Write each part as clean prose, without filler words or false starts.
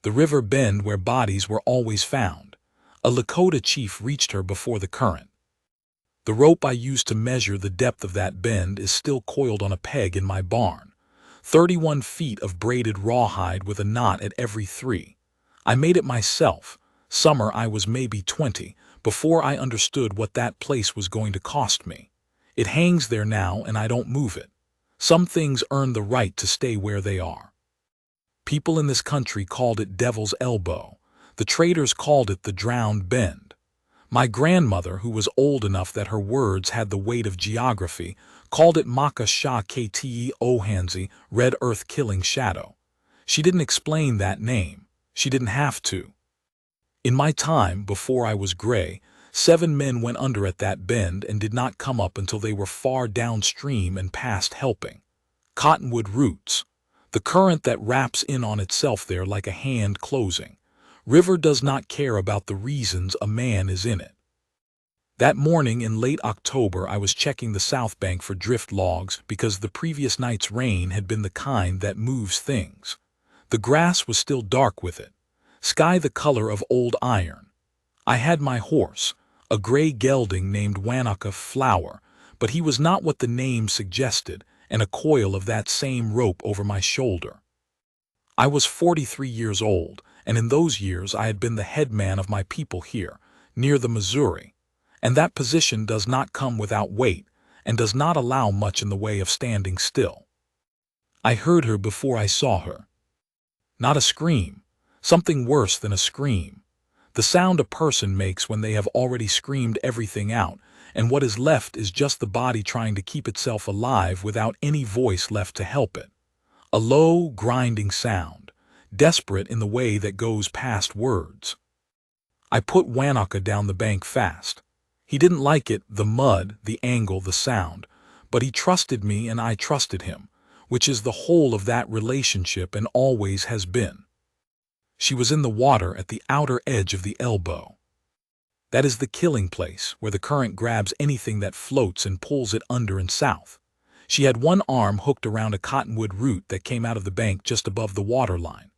the river bend where bodies were always found. A Lakota chief reached her before the current. The rope I used to measure the depth of that bend is still coiled on a peg in my barn. 31 feet of braided rawhide with a knot at every 3. I made it myself. Summer I was maybe 20, before I understood what that place was going to cost me. It hangs there now and I don't move it. Some things earn the right to stay where they are. People in this country called it Devil's Elbow. The traders called it the Drowned Bend. My grandmother, who was old enough that her words had the weight of geography, called it Maka Sha Kte Ohansi, Red Earth Killing Shadow. She didn't explain that name. She didn't have to. In my time, before I was gray, 7 men went under at that bend and did not come up until they were far downstream and past helping. Cottonwood roots. The current that wraps in on itself there like a hand closing. River does not care about the reasons a man is in it. That morning in late October I was checking the south bank for drift logs because the previous night's rain had been the kind that moves things. The grass was still dark with it, sky the color of old iron. I had my horse, a gray gelding named Wanaka Flower, but he was not what the name suggested, and a coil of that same rope over my shoulder. I was 43 years old, and in those years I had been the headman of my people here, near the Missouri, and that position does not come without weight and does not allow much in the way of standing still. I heard her before I saw her. Not a scream, something worse than a scream. The sound a person makes when they have already screamed everything out, and what is left is just the body trying to keep itself alive without any voice left to help it. A low, grinding sound, desperate in the way that goes past words. I put Wanaka down the bank fast. He didn't like it, the mud, the angle, the sound, but he trusted me and I trusted him, which is the whole of that relationship and always has been. She was in the water at the outer edge of the elbow. That is the killing place, where the current grabs anything that floats and pulls it under and south. She had one arm hooked around a cottonwood root that came out of the bank just above the water line.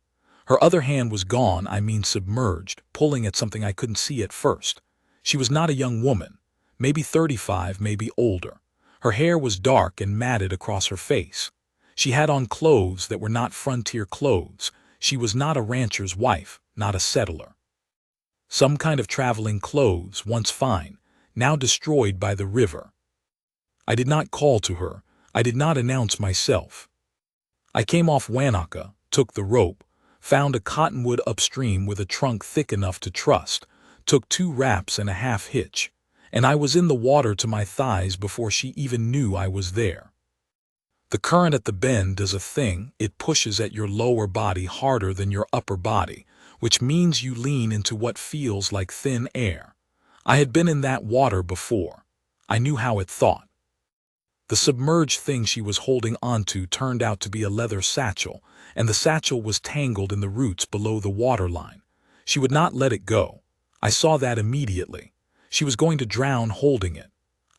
Her other hand was gone, I mean submerged, pulling at something I couldn't see at first. She was not a young woman, maybe 35, maybe older. Her hair was dark and matted across her face. She had on clothes that were not frontier clothes. She was not a rancher's wife, not a settler. Some kind of traveling clothes, once fine, now destroyed by the river. I did not call to her. I did not announce myself. I came off Wanaka, took the rope, found a cottonwood upstream with a trunk thick enough to trust, took 2 wraps and a half hitch, and I was in the water to my thighs before she even knew I was there. The current at the bend does a thing, it pushes at your lower body harder than your upper body, which means you lean into what feels like thin air. I had been in that water before. I knew how it thought. The submerged thing she was holding onto turned out to be a leather satchel, and the satchel was tangled in the roots below the waterline. She would not let it go. I saw that immediately. She was going to drown holding it.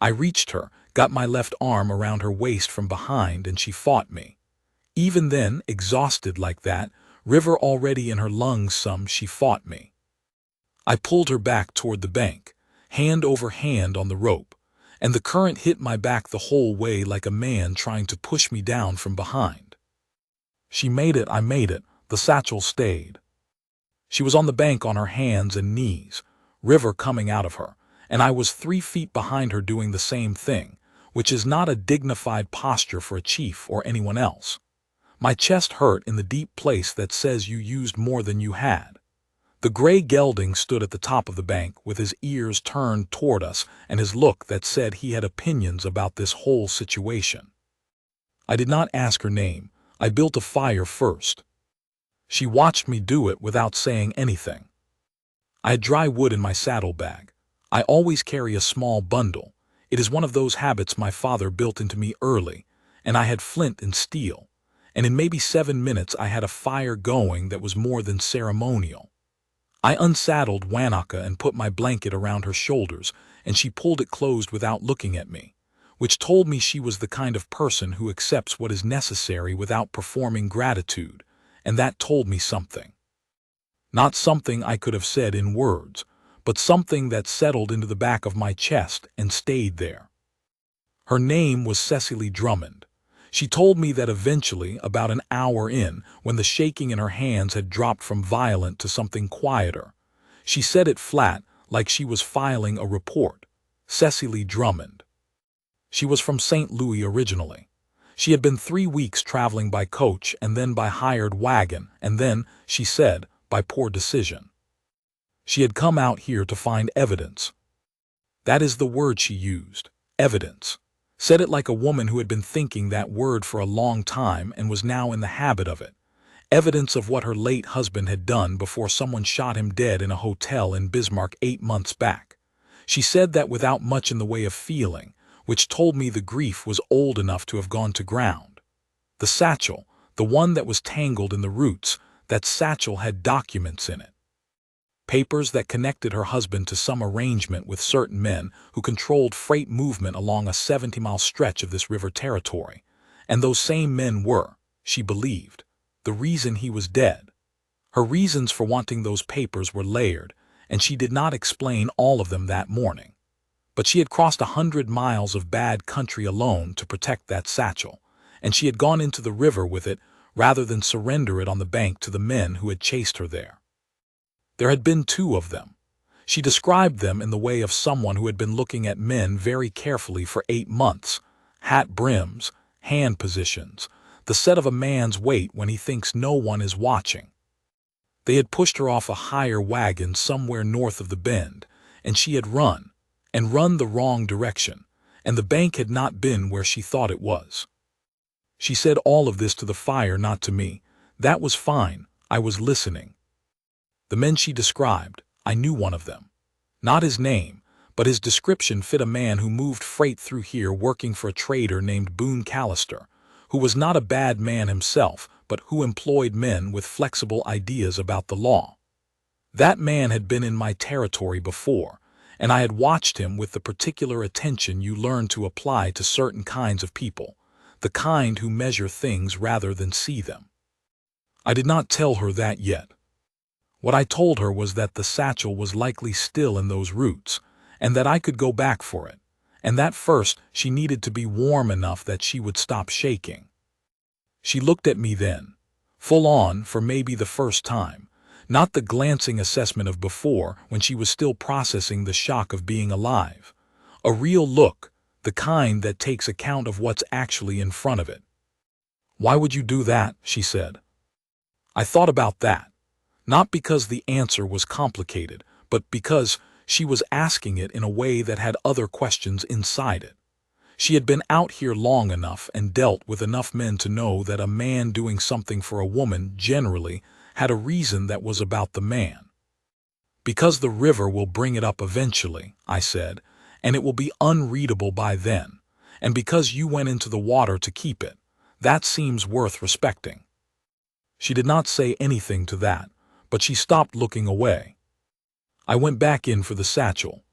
I reached her, got my left arm around her waist from behind, and she fought me. Even then, exhausted like that, river already in her lungs she fought me. I pulled her back toward the bank, hand over hand on the rope, and the current hit my back the whole way like a man trying to push me down from behind. She made it, I made it, the satchel stayed. She was on the bank on her hands and knees, river coming out of her, and I was 3 feet behind her doing the same thing, which is not a dignified posture for a chief or anyone else. My chest hurt in the deep place that says you used more than you had. The gray gelding stood at the top of the bank with his ears turned toward us and his look that said he had opinions about this whole situation. I did not ask her name. I built a fire first. She watched me do it without saying anything. I had dry wood in my saddlebag. I always carry a small bundle. It is one of those habits my father built into me early, and I had flint and steel, and in maybe 7 minutes I had a fire going that was more than ceremonial. I unsaddled Wanaka and put my blanket around her shoulders, and she pulled it closed without looking at me, which told me she was the kind of person who accepts what is necessary without performing gratitude, and that told me something. Not something I could have said in words, but something that settled into the back of my chest and stayed there. Her name was Cecily Drummond. She told me that eventually, about an hour in, when the shaking in her hands had dropped from violent to something quieter, she said it flat, like she was filing a report. Cecily Drummond. She was from St. Louis originally. She had been 3 weeks traveling by coach and then by hired wagon, and then, she said, by poor decision. She had come out here to find evidence. That is the word she used, evidence. Said it like a woman who had been thinking that word for a long time and was now in the habit of it. Evidence of what her late husband had done before someone shot him dead in a hotel in Bismarck 8 months back. She said that without much in the way of feeling, which told me the grief was old enough to have gone to ground. The satchel, the one that was tangled in the roots, that satchel had documents in it. Papers that connected her husband to some arrangement with certain men who controlled freight movement along a 70-mile stretch of this river territory. And those same men were, she believed, the reason he was dead. Her reasons for wanting those papers were layered, and she did not explain all of them that morning. But she had crossed 100 miles of bad country alone to protect that satchel, and she had gone into the river with it rather than surrender it on the bank to the men who had chased her there. There had been 2 of them. She described them in the way of someone who had been looking at men very carefully for 8 months, hat brims, hand positions, the set of a man's weight when he thinks no one is watching. They had pushed her off a higher wagon somewhere north of the bend, and she had run the wrong direction, and the bank had not been where she thought it was. She said all of this to the fire, not to me. That was fine, I was listening. The men she described, I knew one of them. Not his name, but his description fit a man who moved freight through here working for a trader named Boone Callister, who was not a bad man himself, but who employed men with flexible ideas about the law. That man had been in my territory before, and I had watched him with the particular attention you learn to apply to certain kinds of people, the kind who measure things rather than see them. I did not tell her that yet. What I told her was that the satchel was likely still in those roots, and that I could go back for it, and that first she needed to be warm enough that she would stop shaking. She looked at me then, full on for maybe the first time, not the glancing assessment of before when she was still processing the shock of being alive. A real look, the kind that takes account of what's actually in front of it. "Why would you do that?" she said. I thought about that. Not because the answer was complicated, but because she was asking it in a way that had other questions inside it. She had been out here long enough and dealt with enough men to know that a man doing something for a woman generally had a reason that was about the man. "Because the river will bring it up eventually," I said, "and it will be unreadable by then, and because you went into the water to keep it, that seems worth respecting." She did not say anything to that, but she stopped looking away. I went back in for the satchel.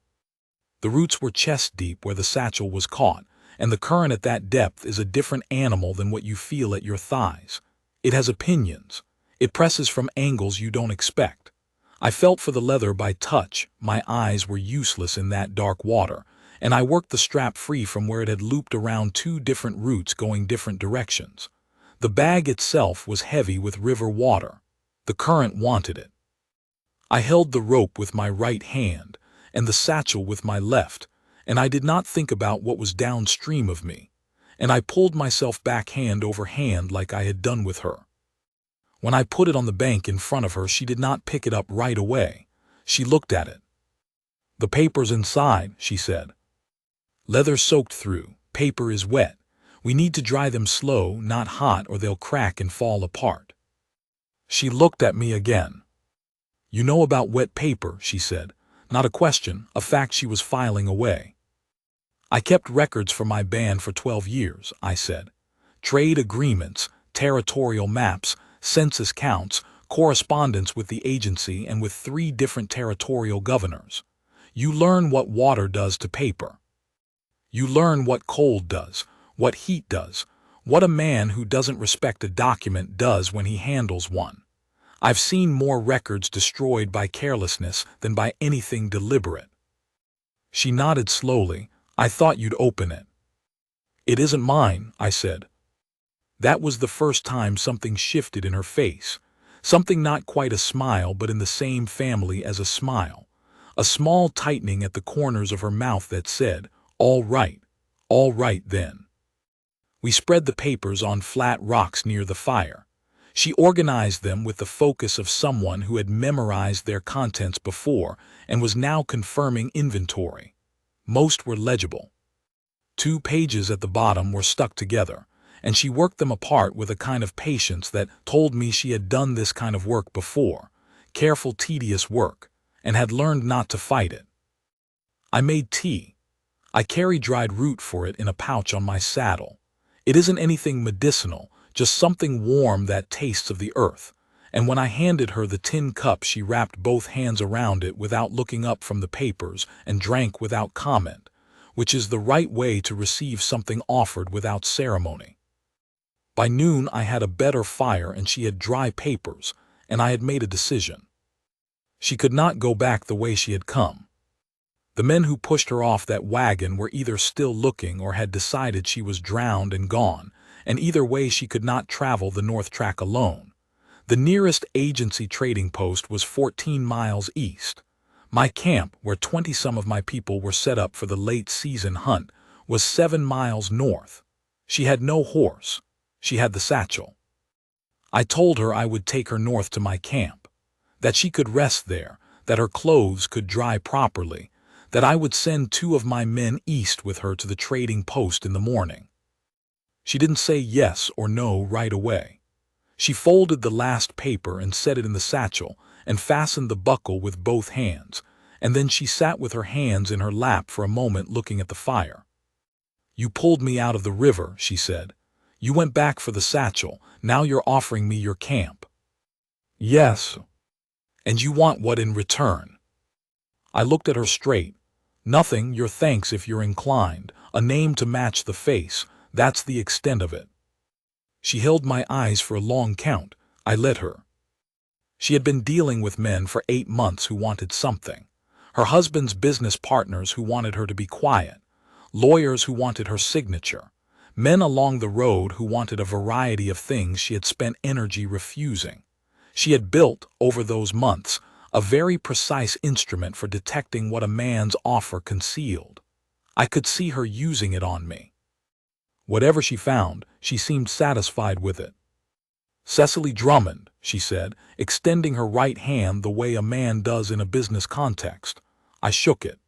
The roots were chest deep where the satchel was caught, and the current at that depth is a different animal than what you feel at your thighs. It has opinions. It presses from angles you don't expect. I felt for the leather by touch. My eyes were useless in that dark water, and I worked the strap free from where it had looped around 2 different roots going different directions. The bag itself was heavy with river water. The current wanted it. I held the rope with my right hand and the satchel with my left, and I did not think about what was downstream of me, and I pulled myself back hand over hand like I had done with her. When I put it on the bank in front of her, she did not pick it up right away. She looked at it. "The paper's inside," she said. "Leather soaked through. Paper is wet. We need to dry them slow, not hot, or they'll crack and fall apart." She looked at me again. "You know about wet paper," she said. Not a question, a fact she was filing away. "I kept records for my band for 12 years, I said. "Trade agreements, territorial maps, census counts, correspondence with the agency and with 3 different territorial governors. You learn what water does to paper. You learn what cold does, what heat does, what a man who doesn't respect a document does when he handles one. I've seen more records destroyed by carelessness than by anything deliberate. She nodded slowly. I thought you'd open it. It isn't mine, I said. That was the first time something shifted in her face. Something not quite a smile, but in the same family as a smile. A small tightening at the corners of her mouth that said, all right then. We spread the papers on flat rocks near the fire. She organized them with the focus of someone who had memorized their contents before and was now confirming inventory. Most were legible. 2 pages at the bottom were stuck together, and she worked them apart with a kind of patience that told me she had done this kind of work before, careful, tedious work, and had learned not to fight it. I made tea. I carry dried root for it in a pouch on my saddle. It isn't anything medicinal, just something warm that tastes of the earth, and when I handed her the tin cup she wrapped both hands around it without looking up from the papers and drank without comment, which is the right way to receive something offered without ceremony. By noon I had a better fire and she had dry papers, and I had made a decision. She could not go back the way she had come. The men who pushed her off that wagon were either still looking or had decided she was drowned and gone, and either way she could not travel the North Track alone. The nearest agency trading post was 14 miles east. My camp, where 20-some of my people were set up for the late-season hunt, was 7 miles north. She had no horse. She had the satchel. I told her I would take her north to my camp, that she could rest there, that her clothes could dry properly, that I would send 2 of my men east with her to the trading post in the morning. She didn't say yes or no right away. She folded the last paper and set it in the satchel and fastened the buckle with both hands, and then she sat with her hands in her lap for a moment looking at the fire. You pulled me out of the river, she said. You went back for the satchel, now you're offering me your camp. Yes. And you want what in return? I looked at her straight. Nothing, your thanks if you're inclined, a name to match the face, that's the extent of it. She held my eyes for a long count. I let her. She had been dealing with men for 8 months who wanted something. Her husband's business partners who wanted her to be quiet. Lawyers who wanted her signature. Men along the road who wanted a variety of things she had spent energy refusing. She had built, over those months, a very precise instrument for detecting what a man's offer concealed. I could see her using it on me. Whatever she found, she seemed satisfied with it. Cecily Drummond, she said, extending her right hand the way a man does in a business context. I shook it.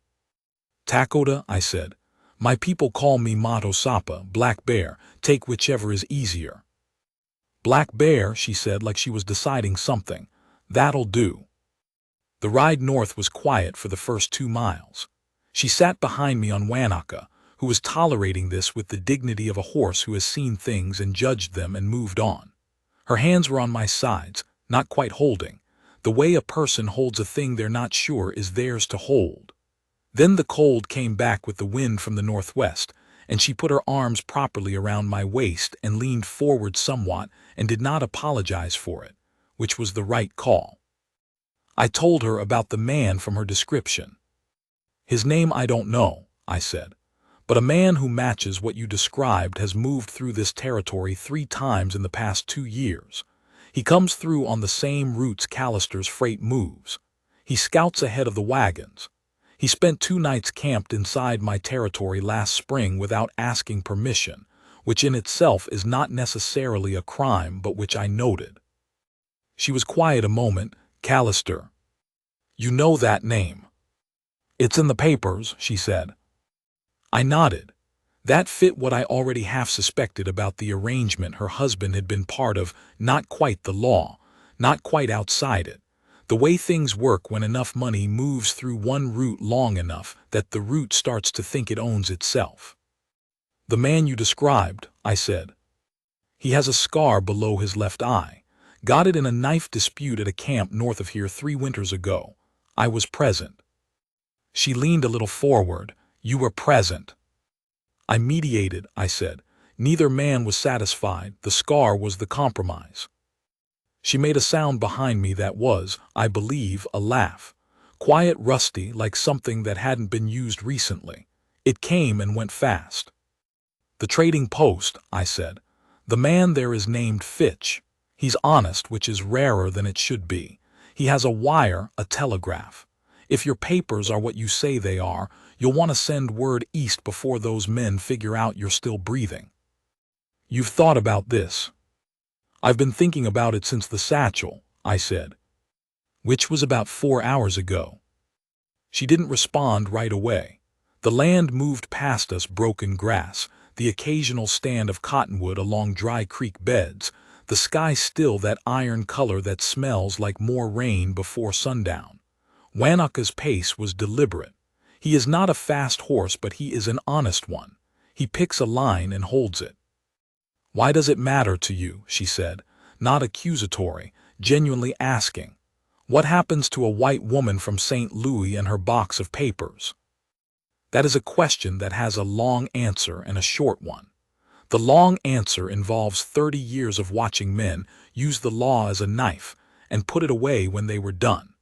Lakota, I said. My people call me Mato Sapa, Black Bear, take whichever is easier. Black Bear, she said like she was deciding something. That'll do. The ride north was quiet for the first 2 miles. She sat behind me on Wanaka, who was tolerating this with the dignity of a horse who has seen things and judged them and moved on. Her hands were on my sides, not quite holding, the way a person holds a thing they're not sure is theirs to hold. Then the cold came back with the wind from the northwest, and she put her arms properly around my waist and leaned forward somewhat and did not apologize for it, which was the right call. I told her about the man from her description. His name I don't know, I said, but a man who matches what you described has moved through this territory 3 times in the past 2 years. He comes through on the same routes Callister's freight moves. He scouts ahead of the wagons. He spent 2 nights camped inside my territory last spring without asking permission, which in itself is not necessarily a crime but which I noted. She was quiet a moment. Callister. You know that name. It's in the papers, she said. I nodded. That fit what I already half suspected about the arrangement her husband had been part of, not quite the law, not quite outside it. The way things work when enough money moves through one route long enough that the route starts to think it owns itself. The man you described, I said. He has a scar below his left eye. Got it in a knife dispute at a camp north of here 3 winters ago. I was present. She leaned a little forward. You were present. I mediated, I said. Neither man was satisfied. The scar was the compromise. She made a sound behind me that was, I believe, a laugh. Quiet, rusty, like something that hadn't been used recently. It came and went fast. "The trading post," I said. "The man there is named Fitch. He's honest, which is rarer than it should be. He has a wire, a telegraph. If your papers are what you say they are, you'll want to send word east before those men figure out you're still breathing." "You've thought about this?" "I've been thinking about it since the satchel," I said. "Which was about 4 hours ago." She didn't respond right away. The land moved past us, broken grass, the occasional stand of cottonwood along dry creek beds, the sky still that iron color that smells like more rain before sundown. Wanaka's pace was deliberate. He is not a fast horse, but he is an honest one. He picks a line and holds it. "Why does it matter to you?" she said, not accusatory, genuinely asking. "What happens to a white woman from St. Louis and her box of papers?" That is a question that has a long answer and a short one. The long answer involves 30 years of watching men use the law as a knife and put it away when they were done.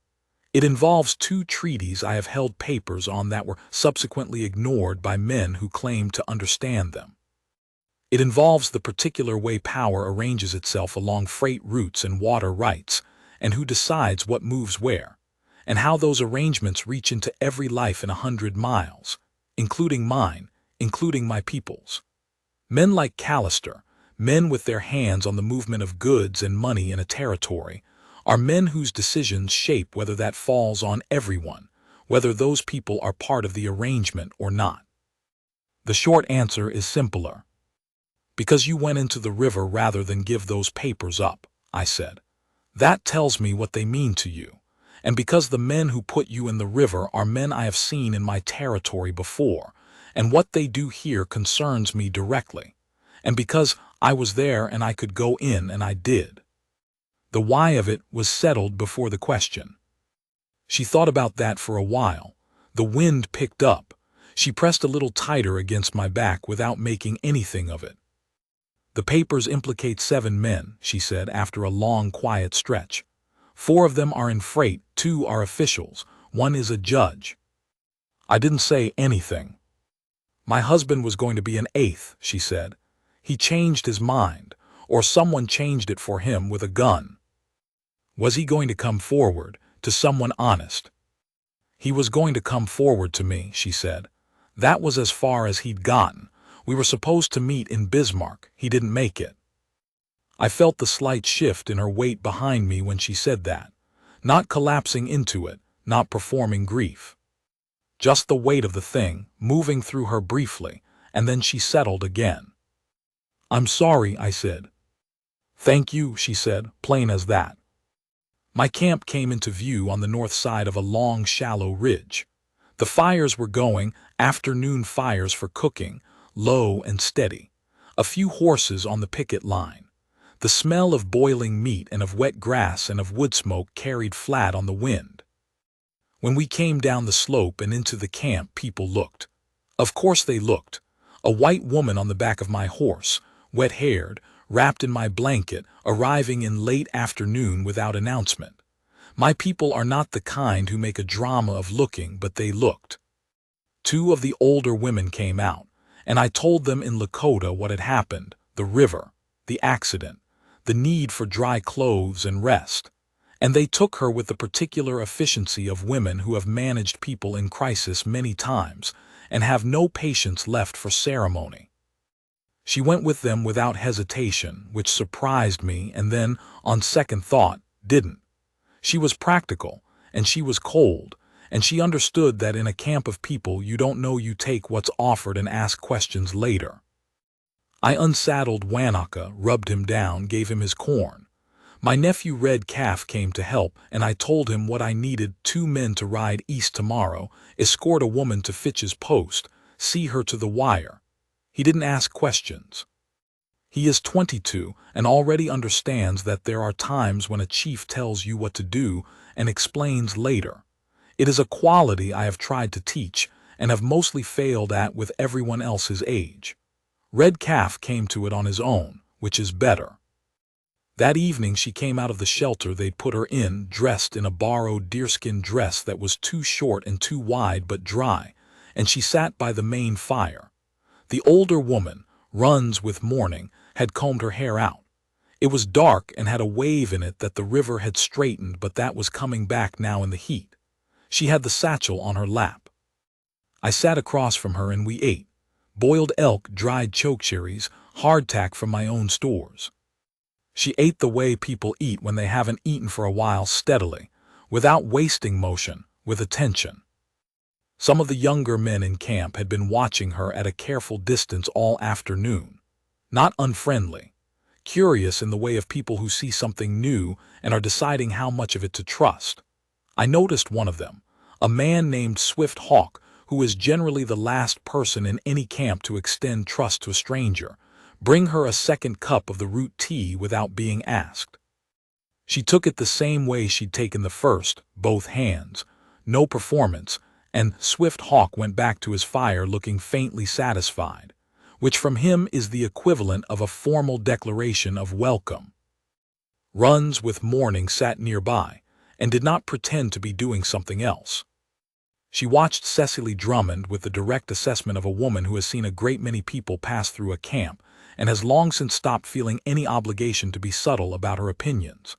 It involves 2 treaties I have held papers on that were subsequently ignored by men who claimed to understand them. It involves the particular way power arranges itself along freight routes and water rights, and who decides what moves where, and how those arrangements reach into every life in 100 miles, including mine, including my people's. Men like Callister, men with their hands on the movement of goods and money in a territory, are men whose decisions shape whether that falls on everyone, whether those people are part of the arrangement or not. The short answer is simpler. "Because you went into the river rather than give those papers up," I said. "That tells me what they mean to you. And because the men who put you in the river are men I have seen in my territory before, and what they do here concerns me directly. And because I was there and I could go in and I did." The why of it was settled before the question. She thought about that for a while. The wind picked up. She pressed a little tighter against my back without making anything of it. "The papers implicate 7 men," she said after a long, quiet stretch. 4 of them are in freight, 2 are officials, 1 is a judge. I didn't say anything. "My husband was going to be an 8th, she said. "He changed his mind, or someone changed it for him with a gun." "Was he going to come forward, to someone honest?" "He was going to come forward to me," she said. "That was as far as he'd gotten. We were supposed to meet in Bismarck. He didn't make it." I felt the slight shift in her weight behind me when she said that. Not collapsing into it, not performing grief. Just the weight of the thing, moving through her briefly, and then she settled again. "I'm sorry," I said. "Thank you," she said, plain as that. My camp came into view on the north side of a long, shallow ridge. The fires were going, afternoon fires for cooking, low and steady. A few horses on the picket line. The smell of boiling meat and of wet grass and of wood smoke carried flat on the wind. When we came down the slope and into the camp, people looked. Of course they looked. A white woman on the back of my horse, wet-haired, wrapped in my blanket, arriving in late afternoon without announcement. My people are not the kind who make a drama of looking, but they looked. 2 of the older women came out, and I told them in Lakota what had happened, the river, the accident, the need for dry clothes and rest. And they took her with the particular efficiency of women who have managed people in crisis many times and have no patience left for ceremony. She went with them without hesitation, which surprised me and then, on second thought, didn't. She was practical, and she was cold, and she understood that in a camp of people you don't know, you take what's offered and ask questions later. I unsaddled Wanaka, rubbed him down, gave him his corn. My nephew Red Calf came to help, and I told him what I needed: 2 men to ride east tomorrow, escort a woman to Fitch's post, see her to the wire. He didn't ask questions. He is 22 and already understands that there are times when a chief tells you what to do and explains later. It is a quality I have tried to teach and have mostly failed at with everyone else his age. Red Calf came to it on his own, which is better. That evening she came out of the shelter they'd put her in, dressed in a borrowed deerskin dress that was too short and too wide but dry, and she sat by the main fire. The older woman, runs with mourning, had combed her hair out. It was dark and had a wave in it that the river had straightened, but that was coming back now in the heat. She had the satchel on her lap. I sat across from her and we ate. Boiled elk, dried chokecherries, hardtack from my own stores. She ate the way people eat when they haven't eaten for a while, steadily, without wasting motion, with attention. Some of the younger men in camp had been watching her at a careful distance all afternoon. Not unfriendly. Curious in the way of people who see something new and are deciding how much of it to trust. I noticed one of them, a man named Swift Hawk, who is generally the last person in any camp to extend trust to a stranger, bring her a second cup of the root tea without being asked. She took it the same way she'd taken the first, both hands. No performance, and Swift Hawk went back to his fire looking faintly satisfied, which from him is the equivalent of a formal declaration of welcome. Runs with mourning sat nearby, and did not pretend to be doing something else. She watched Cecily Drummond with the direct assessment of a woman who has seen a great many people pass through a camp, and has long since stopped feeling any obligation to be subtle about her opinions.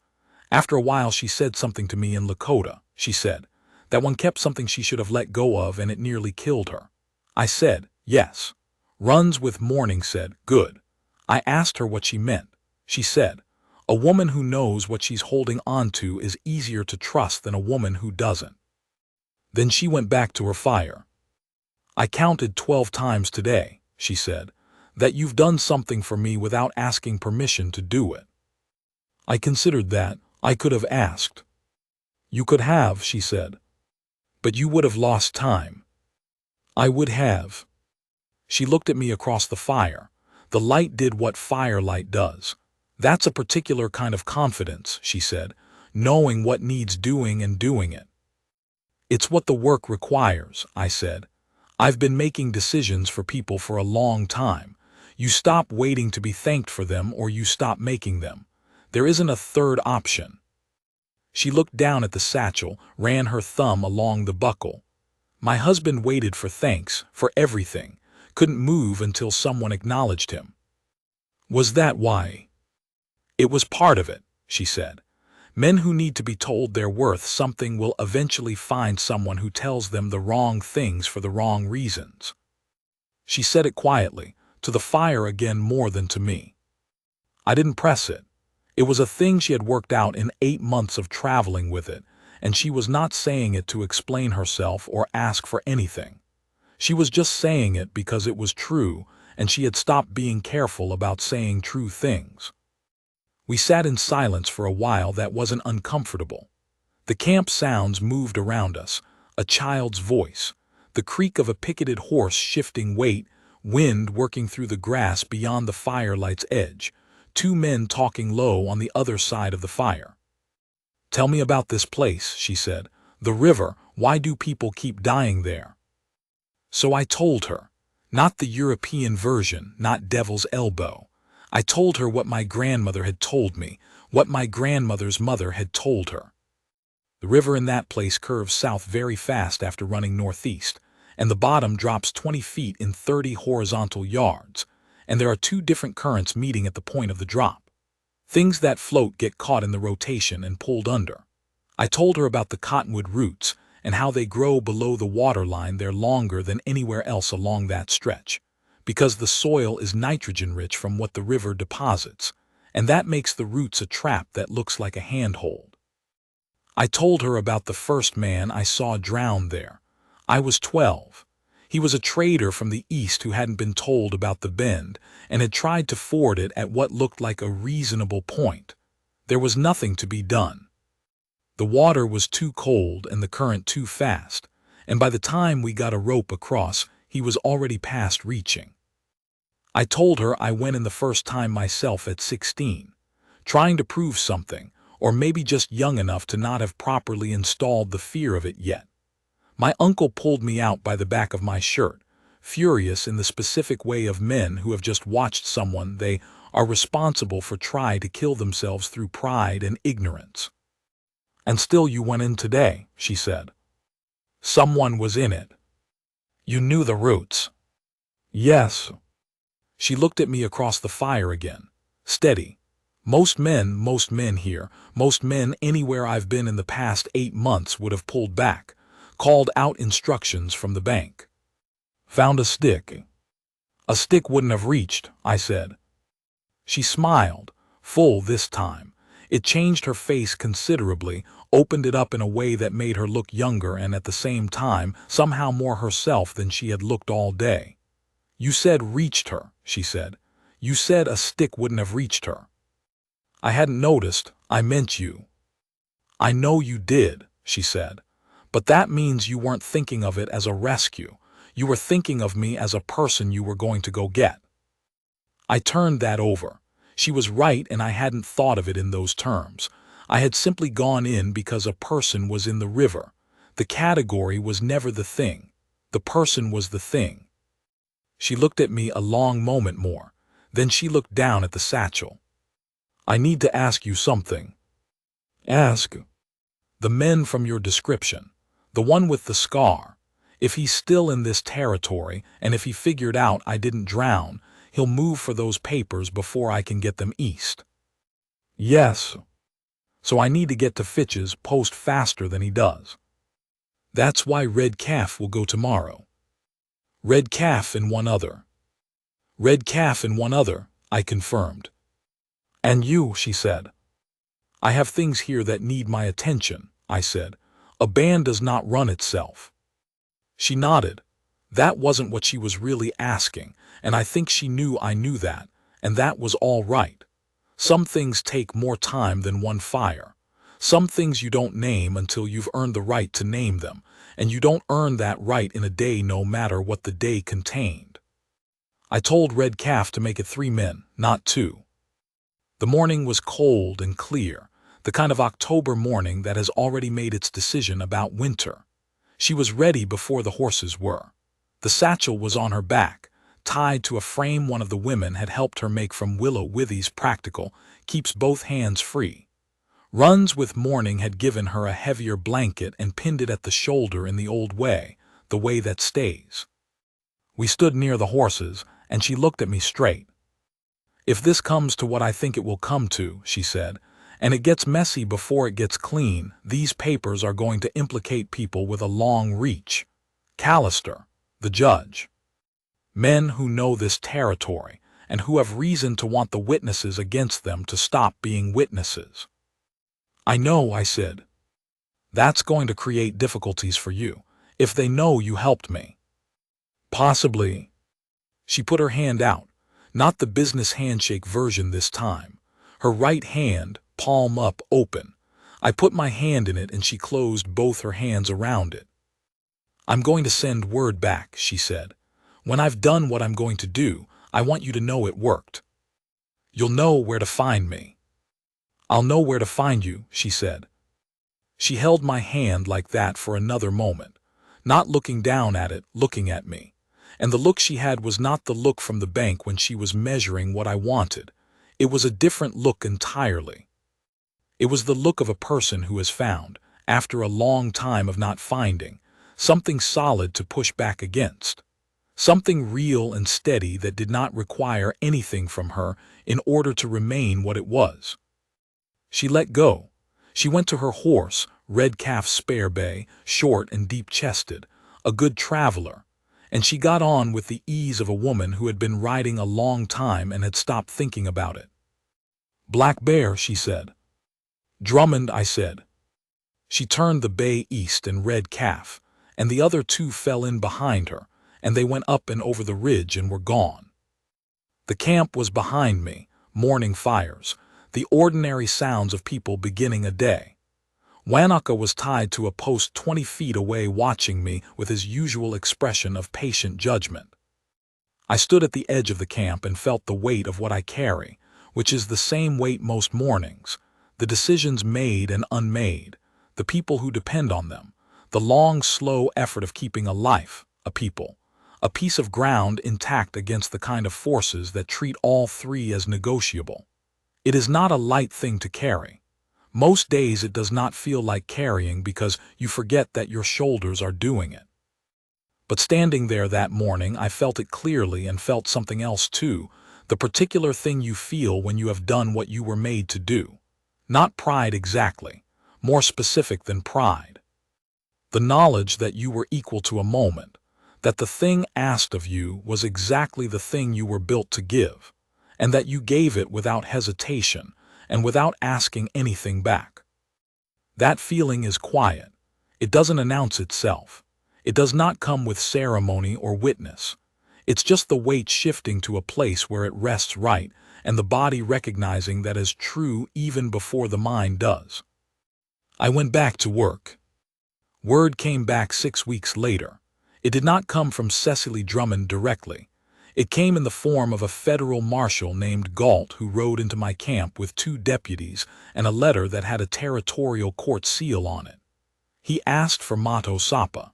After a while she said something to me in Lakota. She said that one kept something she should have let go of and it nearly killed her. I said, yes. Runs with mourning said, good. I asked her what she meant. She said, a woman who knows what she's holding on to is easier to trust than a woman who doesn't. Then she went back to her fire. I counted 12 times today, she said, that you've done something for me without asking permission to do it. I considered that. I could have asked. You could have, she said. But you would have lost time. I would have. She looked at me across the fire. The light did what firelight does. That's a particular kind of confidence, she said, knowing what needs doing and doing it. It's what the work requires, I said. I've been making decisions for people for a long time. You stop waiting to be thanked for them or you stop making them. There isn't a third option. She looked down at the satchel, ran her thumb along the buckle. My husband waited for thanks, for everything, couldn't move until someone acknowledged him. Was that why? It was part of it, she said. Men who need to be told they're worth something will eventually find someone who tells them the wrong things for the wrong reasons. She said it quietly, to the fire again more than to me. I didn't press it. It was a thing she had worked out in 8 months of traveling with it, and she was not saying it to explain herself or ask for anything. She was just saying it because it was true, and she had stopped being careful about saying true things. We sat in silence for a while that wasn't uncomfortable. The camp sounds moved around us, a child's voice, the creak of a picketed horse shifting weight, wind working through the grass beyond the firelight's edge, 2 men talking low on the other side of the fire. Tell me about this place, she said. The river, why do people keep dying there? So I told her, not the European version, not Devil's Elbow. I told her what my grandmother had told me, what my grandmother's mother had told her. The river in that place curves south very fast after running northeast, and the bottom drops 20 feet in 30 horizontal yards, and there are 2 different currents meeting at the point of the drop. Things that float get caught in the rotation and pulled under. I told her about the cottonwood roots and how they grow below the waterline there longer than anywhere else along that stretch, because the soil is nitrogen-rich from what the river deposits, and that makes the roots a trap that looks like a handhold. I told her about the first man I saw drown there. I was 12. He was a trader from the east who hadn't been told about the bend and had tried to ford it at what looked like a reasonable point. There was nothing to be done. The water was too cold and the current too fast, and by the time we got a rope across, he was already past reaching. I told her I went in the first time myself at 16, trying to prove something, or maybe just young enough to not have properly installed the fear of it yet. My uncle pulled me out by the back of my shirt, furious in the specific way of men who have just watched someone they are responsible for trying to kill themselves through pride and ignorance. And still you went in today, she said. Someone was in it. You knew the roots. Yes. She looked at me across the fire again, steady. Most men here, most men anywhere I've been in the past 8 months would have pulled back, called out instructions from the bank. Found a stick. A stick wouldn't have reached, I said. She smiled, full this time. It changed her face considerably, opened it up in a way that made her look younger and at the same time somehow more herself than she had looked all day. You said reached her, she said. You said a stick wouldn't have reached her. I hadn't noticed, I meant you. I know you did, she said. But that means you weren't thinking of it as a rescue. You were thinking of me as a person you were going to go get. I turned that over. She was right and I hadn't thought of it in those terms. I had simply gone in because a person was in the river. The category was never the thing. The person was the thing. She looked at me a long moment more. Then she looked down at the satchel. I need to ask you something. Ask. The men from your description, the one with the scar, if he's still in this territory and if he figured out I didn't drown, he'll move for those papers before I can get them east. Yes. So I need to get to Fitch's post faster than he does. That's why Red Calf will go tomorrow. Red Calf and one other. Red Calf and one other, I confirmed. And you, she said. I have things here that need my attention, I said. A band does not run itself. She nodded. That wasn't what she was really asking, and I think she knew I knew that, and that was all right. Some things take more time than one fire. Some things you don't name until you've earned the right to name them, and you don't earn that right in a day no matter what the day contained. I told Red Calf to make it 3 men, not 2. The morning was cold and clear, the kind of October morning that has already made its decision about winter. She was ready before the horses were. The satchel was on her back, tied to a frame one of the women had helped her make from willow withies practical, keeps both hands free. Runs with morning had given her a heavier blanket and pinned it at the shoulder in the old way, the way that stays. We stood near the horses, and she looked at me straight. If this comes to what I think it will come to, she said, and it gets messy before it gets clean, these papers are going to implicate people with a long reach. Callister, the judge. Men who know this territory, and who have reason to want the witnesses against them to stop being witnesses. I know, I said. That's going to create difficulties for you, if they know you helped me. Possibly. She put her hand out, not the business handshake version this time. Her right hand, palm up, open. I put my hand in it and she closed both her hands around it. I'm going to send word back, she said. When I've done what I'm going to do, I want you to know it worked. You'll know where to find me. I'll know where to find you, she said. She held my hand like that for another moment, not looking down at it, looking at me. And the look she had was not the look from the bank when she was measuring what I wanted. It was a different look entirely. It was the look of a person who has found, after a long time of not finding, something solid to push back against. Something real and steady that did not require anything from her in order to remain what it was. She let go. She went to her horse, Red Calf Spare Bay, short and deep-chested, a good traveler, and she got on with the ease of a woman who had been riding a long time and had stopped thinking about it. Black Bear, she said. Drummond, I said. She turned the bay east and Red Calf, and the other 2 fell in behind her, and they went up and over the ridge and were gone. The camp was behind me, morning fires, the ordinary sounds of people beginning a day. Wanaka was tied to a post 20 feet away watching me with his usual expression of patient judgment. I stood at the edge of the camp and felt the weight of what I carry, which is the same weight most mornings, the decisions made and unmade, the people who depend on them, the long, slow effort of keeping a life, a people, a piece of ground intact against the kind of forces that treat all three as negotiable. It is not a light thing to carry. Most days it does not feel like carrying because you forget that your shoulders are doing it. But standing there that morning, I felt it clearly and felt something else too, the particular thing you feel when you have done what you were made to do. Not pride exactly, more specific than pride. The knowledge that you were equal to a moment, that the thing asked of you was exactly the thing you were built to give, and that you gave it without hesitation and without asking anything back. That feeling is quiet. It doesn't announce itself. It does not come with ceremony or witness. It's just the weight shifting to a place where it rests right, and the body recognizing that as true even before the mind does. I went back to work. Word came back 6 weeks later. It did not come from Cecily Drummond directly. It came in the form of a federal marshal named Galt who rode into my camp with 2 deputies and a letter that had a territorial court seal on it. He asked for Mato Sapa.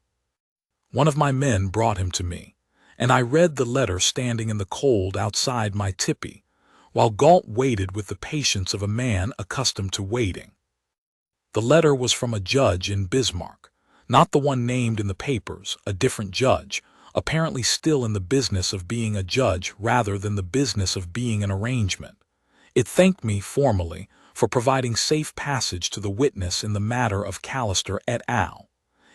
One of my men brought him to me, and I read the letter standing in the cold outside my tipi, while Galt waited with the patience of a man accustomed to waiting. The letter was from a judge in Bismarck, not the one named in the papers, a different judge, apparently still in the business of being a judge rather than the business of being an arrangement. It thanked me formally for providing safe passage to the witness in the matter of Callister et al.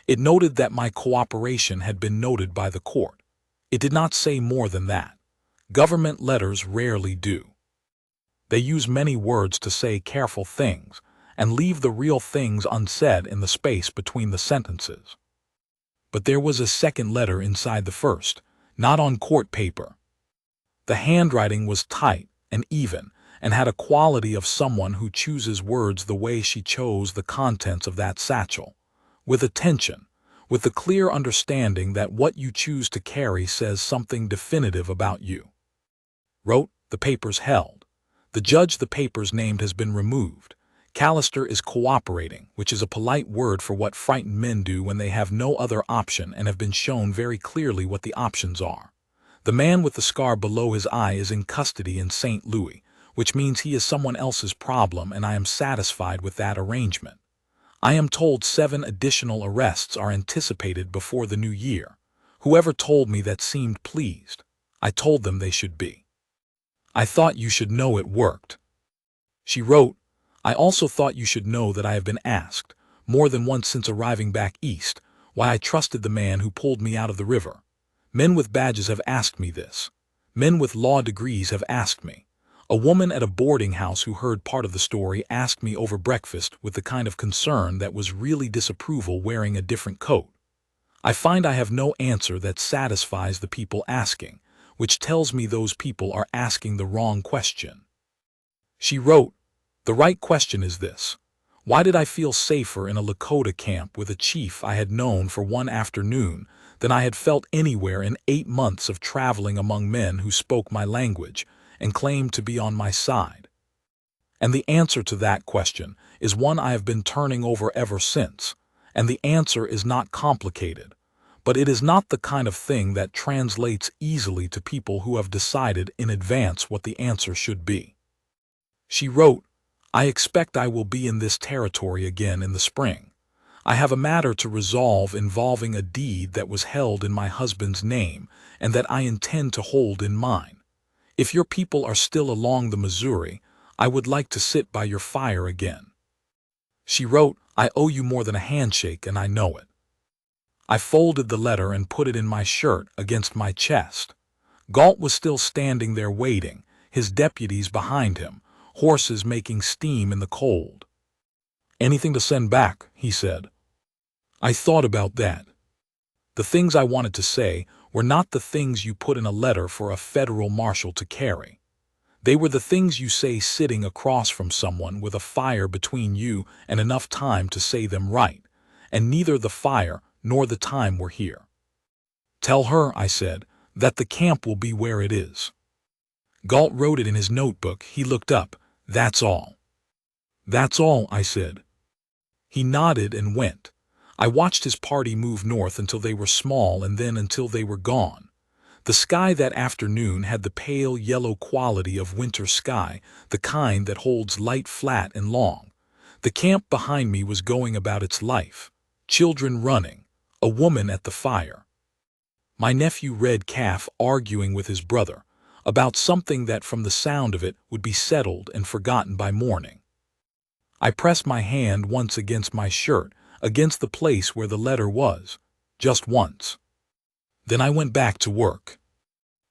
It noted that my cooperation had been noted by the court. It did not say more than that. Government letters rarely do. They use many words to say careful things and leave the real things unsaid in the space between the sentences. But there was a second letter inside the first, not on court paper. The handwriting was tight and even and had a quality of someone who chooses words the way she chose the contents of that satchel, with attention, with the clear understanding that what you choose to carry says something definitive about you. Wrote, the papers held. The judge the papers named has been removed. Callister is cooperating, which is a polite word for what frightened men do when they have no other option and have been shown very clearly what the options are. The man with the scar below his eye is in custody in St. Louis, which means he is someone else's problem, and I am satisfied with that arrangement. I am told 7 additional arrests are anticipated before the new year. Whoever told me that seemed pleased. I told them they should be. I thought you should know it worked. She wrote, I also thought you should know that I have been asked, more than once since arriving back east, why I trusted the man who pulled me out of the river. Men with badges have asked me this. Men with law degrees have asked me. A woman at a boarding house who heard part of the story asked me over breakfast with the kind of concern that was really disapproval wearing a different coat. I find I have no answer that satisfies the people asking, which tells me those people are asking the wrong question. She wrote, the right question is this. Why did I feel safer in a Lakota camp with a chief I had known for one afternoon than I had felt anywhere in 8 months of traveling among men who spoke my language and claimed to be on my side? And the answer to that question is one I have been turning over ever since, and the answer is not complicated, but it is not the kind of thing that translates easily to people who have decided in advance what the answer should be. She wrote, I expect I will be in this territory again in the spring. I have a matter to resolve involving a deed that was held in my husband's name and that I intend to hold in mine. If your people are still along the Missouri, I would like to sit by your fire again. She wrote, I owe you more than a handshake and I know it. I folded the letter and put it in my shirt against my chest. Galt was still standing there waiting, his deputies behind him, horses making steam in the cold. Anything to send back, he said. I thought about that. The things I wanted to say were not the things you put in a letter for a federal marshal to carry. They were the things you say sitting across from someone with a fire between you and enough time to say them right, and neither the fire nor the time were here. Tell her, I said, that the camp will be where it is. Galt wrote it in his notebook. He looked up. That's all. That's all, I said. He nodded and went. I watched his party move north until they were small and then until they were gone. The sky that afternoon had the pale yellow quality of winter sky, the kind that holds light flat and long. The camp behind me was going about its life. Children running, a woman at the fire. My nephew Red Calf arguing with his brother about something that from the sound of it would be settled and forgotten by morning. I pressed my hand once against my shirt, against the place where the letter was, just once. Then I went back to work.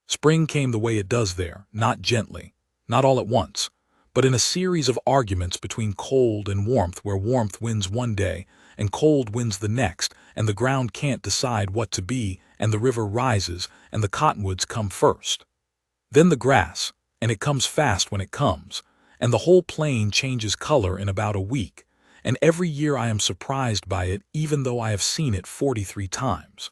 Spring came the way it does there, not gently, not all at once, but in a series of arguments between cold and warmth, where warmth wins one day and cold wins the next, and the ground can't decide what to be, and the river rises, and the cottonwoods come first. Then the grass, and it comes fast when it comes, and the whole plain changes color in about a week, and every year I am surprised by it, even though I have seen it 43 times.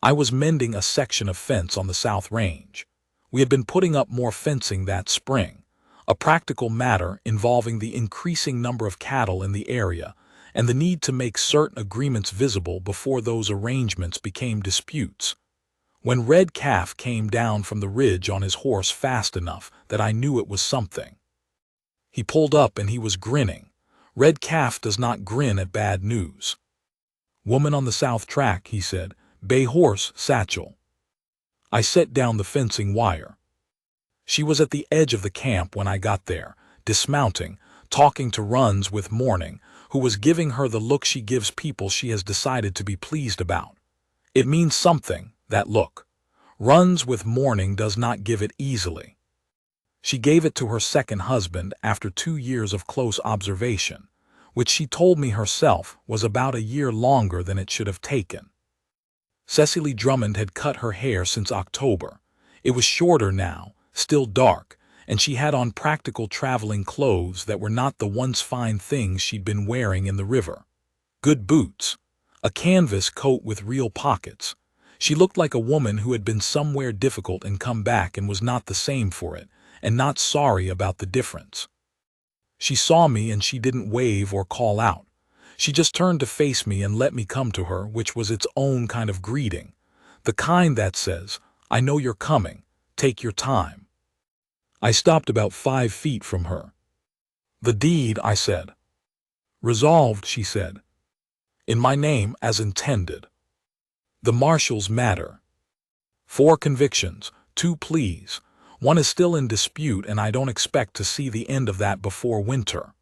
I was mending a section of fence on the South Range. We had been putting up more fencing that spring, a practical matter involving the increasing number of cattle in the area and the need to make certain agreements visible before those arrangements became disputes. When Red Calf came down from the ridge on his horse fast enough that I knew it was something. He pulled up and he was grinning. Red Calf does not grin at bad news. "Woman on the south track," he said. "Bay horse, satchel." I set down the fencing wire. She was at the edge of the camp when I got there, dismounting, talking to Runs with Morning, who was giving her the look she gives people she has decided to be pleased about. It means something, that look. Runs with Morning does not give it easily. She gave it to her second husband after 2 years of close observation, which she told me herself was about a year longer than it should have taken. Cecily Drummond had cut her hair since October. It was shorter now, still dark, and she had on practical traveling clothes that were not the once fine things she'd been wearing in the river. Good boots, a canvas coat with real pockets. She looked like a woman who had been somewhere difficult and come back and was not the same for it, and not sorry about the difference. She saw me and she didn't wave or call out. She just turned to face me and let me come to her, which was its own kind of greeting, the kind that says, "I know you're coming, take your time." I stopped about 5 feet from her. "The deed," I said. "Resolved," she said. "In my name as intended. The marshals matter. 4 convictions, 2 pleas. 1 is still in dispute and I don't expect to see the end of that before winter."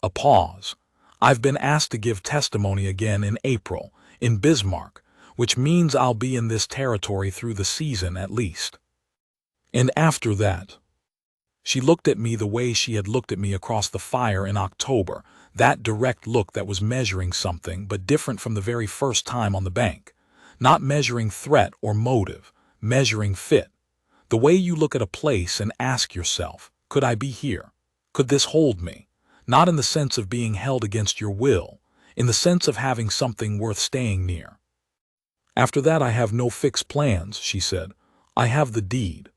A pause. "I've been asked to give testimony again in April, in Bismarck, which means I'll be in this territory through the season at least. And after that." She looked at me the way she had looked at me across the fire in October, that direct look that was measuring something but different from the very first time on the bank. Not measuring threat or motive, measuring fit. The way you look at a place and ask yourself, could I be here? Could this hold me? Not in the sense of being held against your will, in the sense of having something worth staying near. "After that I have no fixed plans," she said. "I have the deed.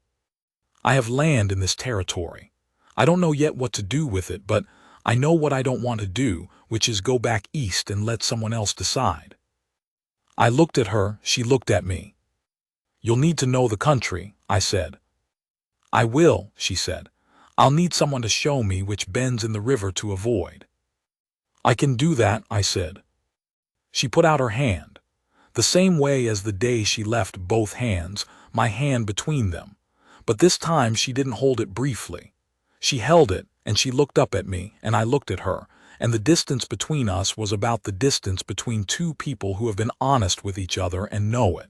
I have land in this territory. I don't know yet what to do with it, but I know what I don't want to do, which is go back east and let someone else decide." I looked at her, she looked at me. "You'll need to know the country," I said. "I will," she said. "I'll need someone to show me which bends in the river to avoid." "I can do that," I said. She put out her hand, the same way as the day she left, both hands, my hand between them. But this time she didn't hold it briefly. She held it, and she looked up at me, and I looked at her, and the distance between us was about the distance between 2 people who have been honest with each other and know it.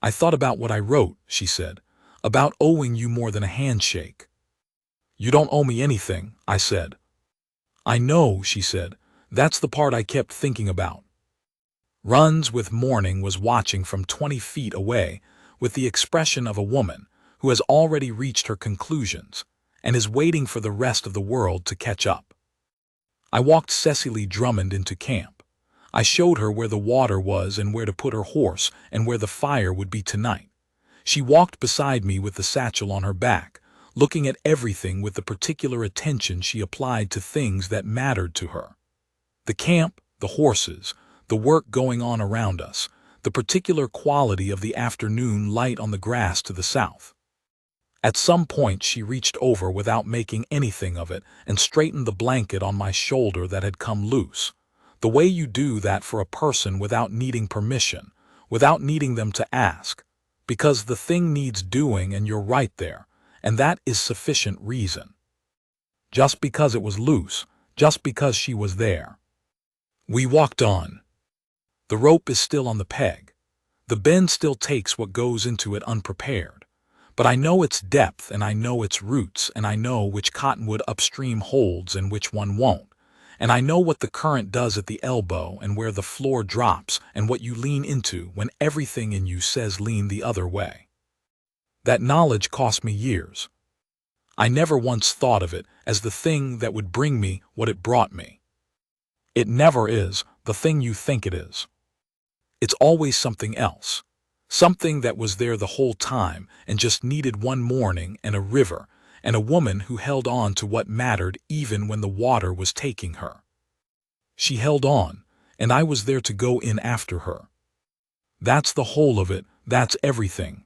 "I thought about what I wrote," she said, "about owing you more than a handshake." "You don't owe me anything," I said. "I know," she said. "That's the part I kept thinking about." Runs with Morning was watching from 20 feet away with the expression of a woman who has already reached her conclusions and is waiting for the rest of the world to catch up. I walked Cecily Drummond into camp. I showed her where the water was and where to put her horse and where the fire would be tonight. She walked beside me with the satchel on her back, looking at everything with the particular attention she applied to things that mattered to her. The camp, the horses, the work going on around us, the particular quality of the afternoon light on the grass to the south. At some point she reached over without making anything of it and straightened the blanket on my shoulder that had come loose, the way you do that for a person without needing permission, without needing them to ask, because the thing needs doing and you're right there, and that is sufficient reason. Just because it was loose, just because she was there. We walked on. The rope is still on the peg. The bend still takes what goes into it unprepared. But I know its depth and I know its roots and I know which cottonwood upstream holds and which one won't. And I know what the current does at the elbow and where the floor drops and what you lean into when everything in you says lean the other way. That knowledge cost me years. I never once thought of it as the thing that would bring me what it brought me. It never is the thing you think it is. It's always something else. Something that was there the whole time and just needed one morning and a river and a woman who held on to what mattered even when the water was taking her. She held on, and I was there to go in after her. That's the whole of it, that's everything.